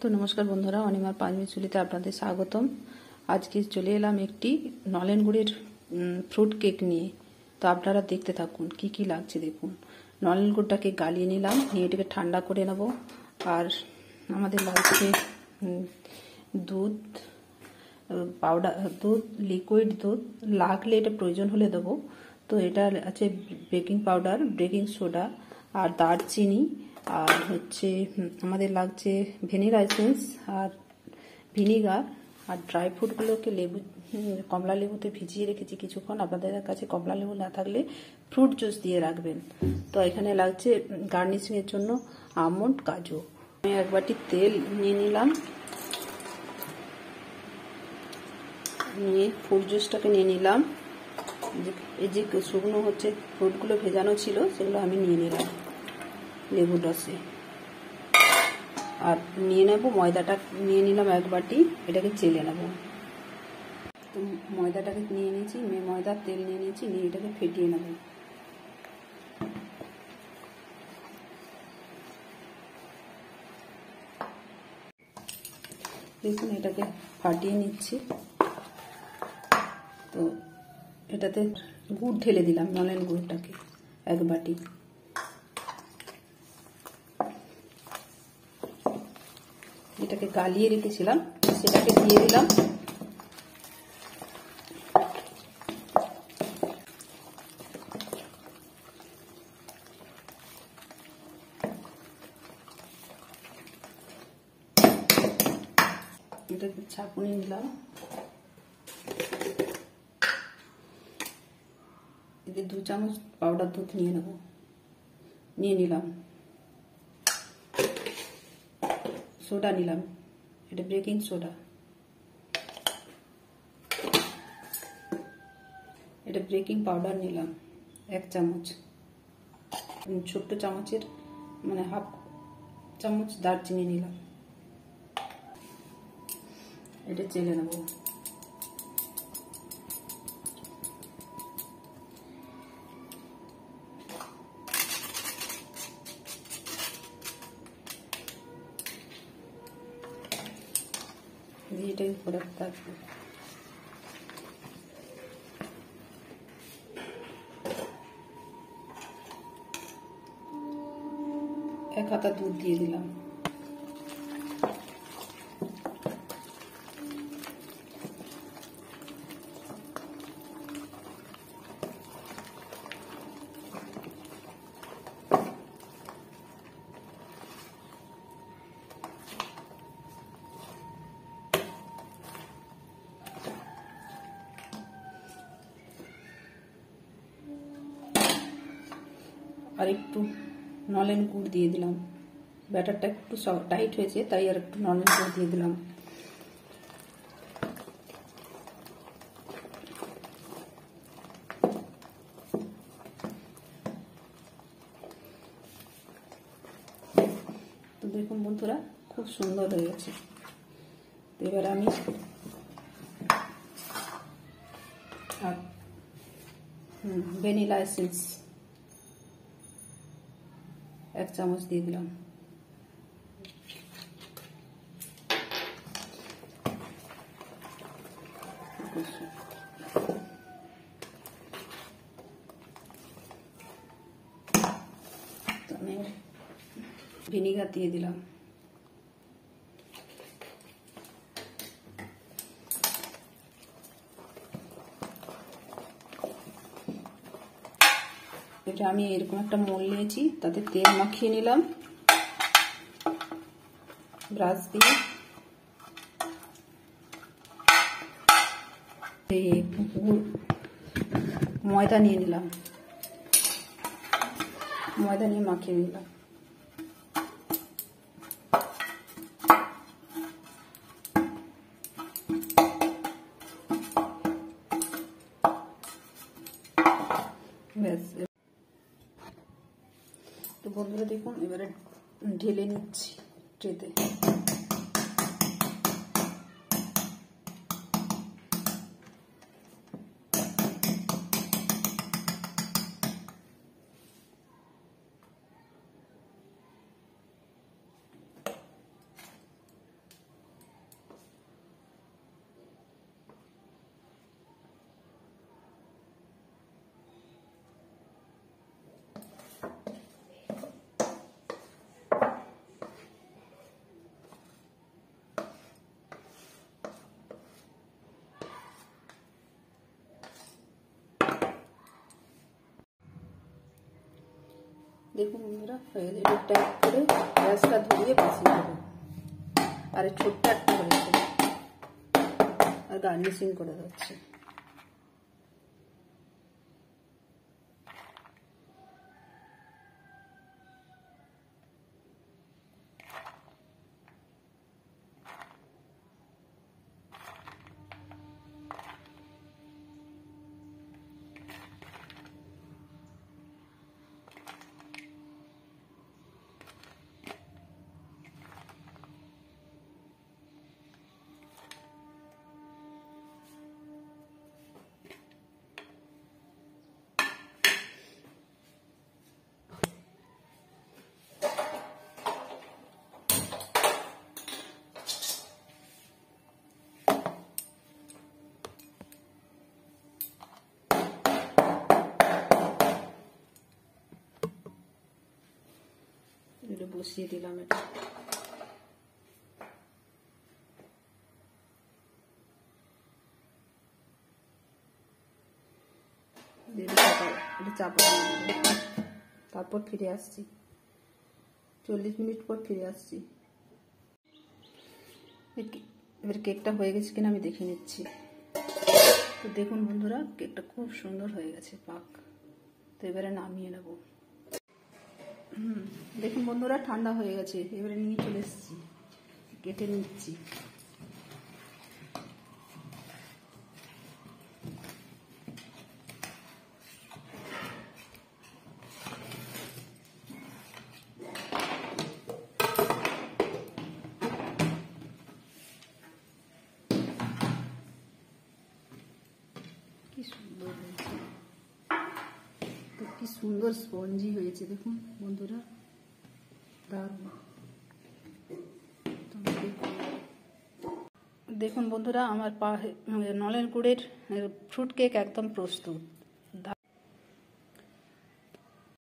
তো নমস্কার বন্ধুরা, অনিমার 5 মিনিট চুলিতে আপনাদের স্বাগতম। আজকে চলে এলাম একটি নলেন গুড়ের ফ্রুট কেক নিয়ে। তো আপনারা দেখতে থাকুন কি কি লাগছে দেখুন। নলেন গুড়টাকে গালিয়ে নিলাম, নিয়ে এটাকে ঠান্ডা করে নেব। আর আমাদের লাগছে দুধ পাউডার, দুধ লিকুইড দুধ, লাগলে এটা প্রয়োজন হলে দেবো। তো এটা আছে বেকিং পাউডার, বেকিং সোডা আর দারচিনি, আর হচ্ছে আমাদের লাগছে ভ্যানিলা এসেন্স আর ভিনিগার। আর ড্রাই ফ্রুটগুলোকে কমলা লেবুতে ভিজিয়ে রেখেছি কিছুক্ষণ। আপনাদের কাছে কমলা লেবু না থাকলে ফ্রুট জুস দিয়ে রাখবেন। তো এখানে লাগছে গার্নিশিংয়ের জন্য আমন্ড, কাজু। আমি এক বাটি তেল নিয়ে নিলাম, নিয়ে ফ্রুট জুসটাকে নিয়ে নিলাম। এই যে শুকনো হচ্ছে ফ্রুটগুলো ভেজানো ছিল সেগুলো আমি নিয়ে নিলাম লেবুর রসে। আর নিয়ে নেব ময়দাটা, নিয়ে নিলাম এক বাটি, এটাকে চেলে নেব। তো ময়দাটাকে নিয়ে নিয়েছি, ময়দার তেল নিয়ে নিয়েছি, নিয়ে এটাকে ফেটিয়ে নেব। দেখুন এটাকে ফাটিয়ে নিচ্ছি। তো এটাতে গুড় ঢেলে দিলাম, নলেন গুড়টাকে এক বাটি। এটাকে গালিয়ে রেখেছিলাম সেটাকে দিয়ে দিলাম। এটাকে ছাঁকুনি নিলাম, এতে 2 চামচ পাউডার দুধ নিয়ে নেব, নিয়ে নিলাম। সোডা নিলাম, এটা বেকিং সোডা, এটা বেকিং পাউডার নিলাম 1 চামচ, ছোট্ট চামচের মানে হাফ চামচ দারচিনি নিলাম। এটা চেলে নেব। এটাই করে থাকবে। এক হাতা দুধ দিয়ে দিলাম। আর একটু নলেন গুড় দিয়ে দিলাম। ব্যাটারটা একটু টাইট হয়েছে তাই আর একটু নলেন গুড় দিয়ে দিলাম। তো দেখুন বন্ধুরা, খুব সুন্দর হয়ে গেছে। এবার আমি ভ্যানিলা এসেন্স 1 চামচ দিয়ে দিলাম। আমি ভিনিগার দিয়ে দিলাম। এটা আমি এরকম একটা মোল নিয়েছি, তাতে তেল মাখিয়ে নিলাম ব্রাশ দিয়ে। ময়দা নিয়ে নিলাম, ময়দা নিয়ে মাখিয়ে নিলাম। ব্যাস। তো বন্ধুরা দেখুন, এবারে ঢেলে নিচ্ছি ট্রেতে। দেখুন বন্ধুরা হয়ে গেছে। এটা ট্যাপ করে গ্যাসটা ধরিয়ে বসিয়ে দেবো। আর ছোট্ট একটা হয়েছে, আর গার্নিশিং করে যাচ্ছে। এটা বসিয়ে দিলাম। এটা চাপা, তারপর ফিরে আসছি। 40 মিনিট পর ফিরে আসছি। এবার কেকটা হয়ে গেছে কিনা আমি দেখে নিচ্ছি। তো দেখুন বন্ধুরা, কেকটা খুব সুন্দর হয়ে গেছে পাক। তো এবারে নামিয়ে নেব। দেখুন বন্ধুরা, ঠান্ডা হয়ে গেছে। এবারে নিয়ে চলে এসেছি, কেটে নিচ্ছি। কি সুন্দর হয়েছে, তো কি সুন্দর স্পঞ্জি হয়েছে দেখুন বন্ধুরা, দারুণ। দেখুন বন্ধুরা, আমার নলেন গুড়ের ফ্রুট কেক একদম প্রস্তুত।